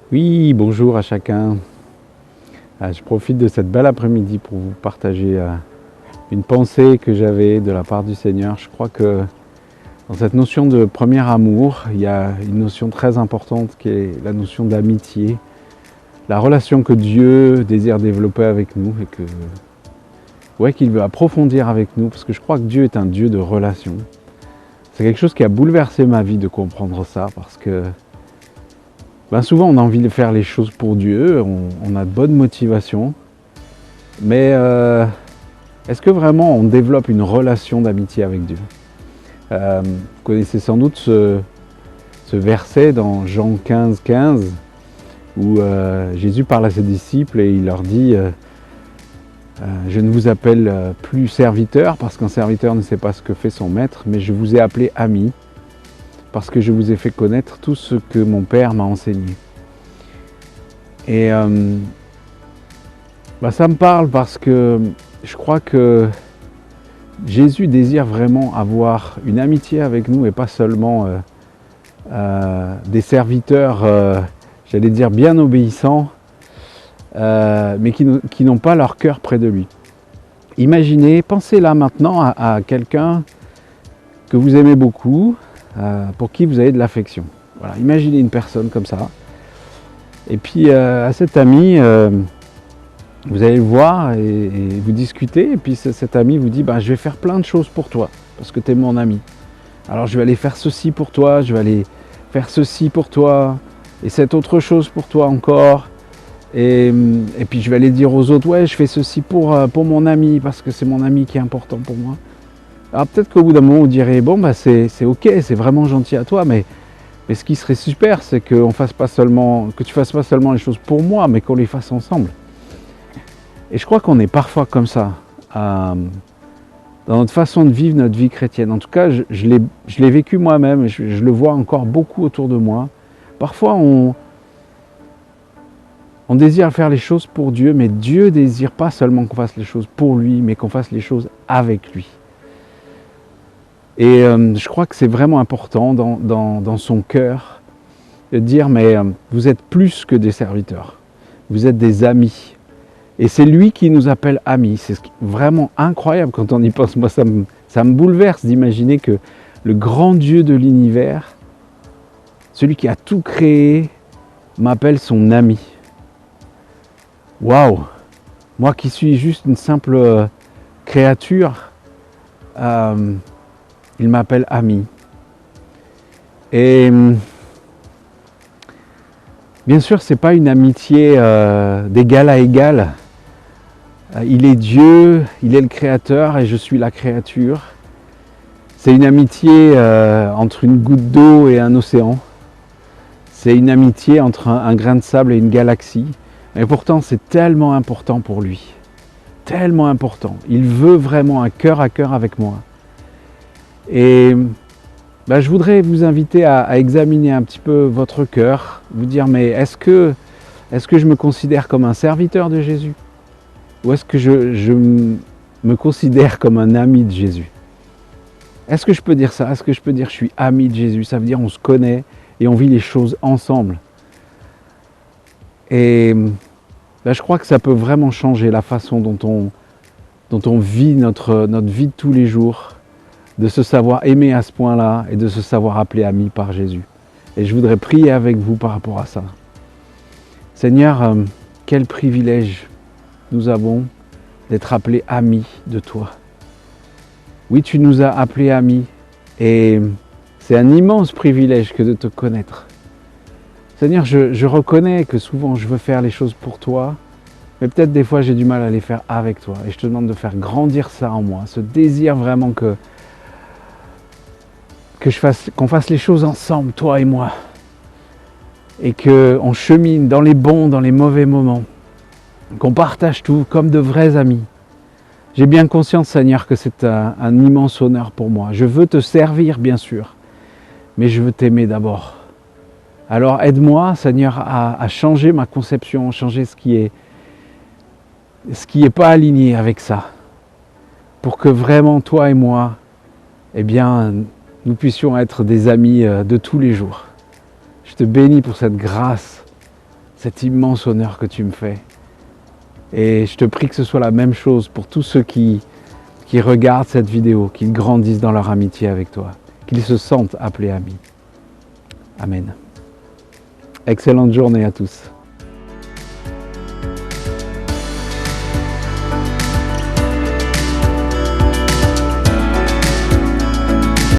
Oui, bonjour à chacun. Je profite de cette belle après-midi pour vous partager une pensée que j'avais de la part du Seigneur. Je crois que dans cette notion de premier amour, il y a une notion très importante qui est la notion d'amitié, la relation que Dieu désire développer avec nous et qu'il veut approfondir avec nous, parce que je crois que Dieu est un Dieu de relation. C'est quelque chose qui a bouleversé ma vie de comprendre ça, parce que souvent on a envie de faire les choses pour Dieu, on a de bonnes motivations, mais est-ce que vraiment on développe une relation d'amitié avec Dieu? Vous connaissez sans doute ce verset dans Jean 15, où Jésus parle à ses disciples et il leur dit je ne vous appelle plus serviteur parce qu'un serviteur ne sait pas ce que fait son maître, mais je vous ai appelé ami parce que je vous ai fait connaître tout ce que mon Père m'a enseigné. Et ça me parle parce que je crois que Jésus désire vraiment avoir une amitié avec nous et pas seulement des serviteurs, j'allais dire bien obéissants, mais qui n'ont pas leur cœur près de lui. Imaginez, pensez là maintenant à quelqu'un que vous aimez beaucoup, pour qui vous avez de l'affection. Voilà, imaginez une personne comme ça. Et puis à cet ami, vous allez le voir et vous discutez, et puis cet ami vous dit je vais faire plein de choses pour toi, parce que tu es mon ami. Alors je vais aller faire ceci pour toi, je vais aller faire ceci pour toi, et cette autre chose pour toi encore. Et puis je vais aller dire aux autres, je fais ceci pour mon ami, parce que c'est mon ami qui est important pour moi. Alors peut-être qu'au bout d'un moment, vous direz, c'est ok, c'est vraiment gentil à toi, mais ce qui serait super, c'est que tu fasses pas seulement les choses pour moi, mais qu'on les fasse ensemble. Et je crois qu'on est parfois comme ça, dans notre façon de vivre notre vie chrétienne. En tout cas, je l'ai vécu moi-même, et je le vois encore beaucoup autour de moi. Parfois, on désire faire les choses pour Dieu, mais Dieu désire pas seulement qu'on fasse les choses pour lui, mais qu'on fasse les choses avec lui. Et je crois que c'est vraiment important dans son cœur de dire, mais vous êtes plus que des serviteurs, vous êtes des amis. Et c'est lui qui nous appelle amis. C'est vraiment incroyable quand on y pense. Moi, ça me bouleverse d'imaginer que le grand Dieu de l'univers, celui qui a tout créé, m'appelle son ami. Waouh! Moi qui suis juste une simple créature, il m'appelle ami. Et bien sûr, c'est pas une amitié d'égal à égal. Il est Dieu, il est le créateur et je suis la créature. C'est une amitié entre une goutte d'eau et un océan. C'est une amitié entre un grain de sable et une galaxie. Et pourtant, c'est tellement important pour lui. Tellement important. Il veut vraiment un cœur à cœur avec moi. Et je voudrais vous inviter à examiner un petit peu votre cœur, vous dire, mais est-ce que je me considère comme un serviteur de Jésus? Ou est-ce que je me considère comme un ami de Jésus? Est-ce que je peux dire ça? Est-ce que je peux dire je suis ami de Jésus? Ça veut dire on se connaît et on vit les choses ensemble. Et je crois que ça peut vraiment changer la façon dont on vit notre vie de tous les jours, de se savoir aimer à ce point-là et de se savoir appeler ami par Jésus. Et je voudrais prier avec vous par rapport à ça. Seigneur, quel privilège nous avons d'être appelés amis de toi. Oui, tu nous as appelés amis et c'est un immense privilège que de te connaître. Seigneur, je reconnais que souvent je veux faire les choses pour toi, mais peut-être des fois j'ai du mal à les faire avec toi. Et je te demande de faire grandir ça en moi, ce désir vraiment qu'on fasse les choses ensemble, toi et moi. Et qu'on chemine dans les bons, dans les mauvais moments. Qu'on partage tout comme de vrais amis. J'ai bien conscience, Seigneur, que c'est un immense honneur pour moi. Je veux te servir, bien sûr, mais je veux t'aimer d'abord. Alors aide-moi, Seigneur, à changer ma conception, changer ce qui est pas aligné avec ça, pour que vraiment toi et moi, nous puissions être des amis de tous les jours. Je te bénis pour cette grâce cet immense honneur que tu me fais. Et je te prie que ce soit la même chose pour tous ceux qui regardent cette vidéo, qu'ils grandissent dans leur amitié avec toi, qu'ils se sentent appelés amis. Amen. Excellente journée à tous.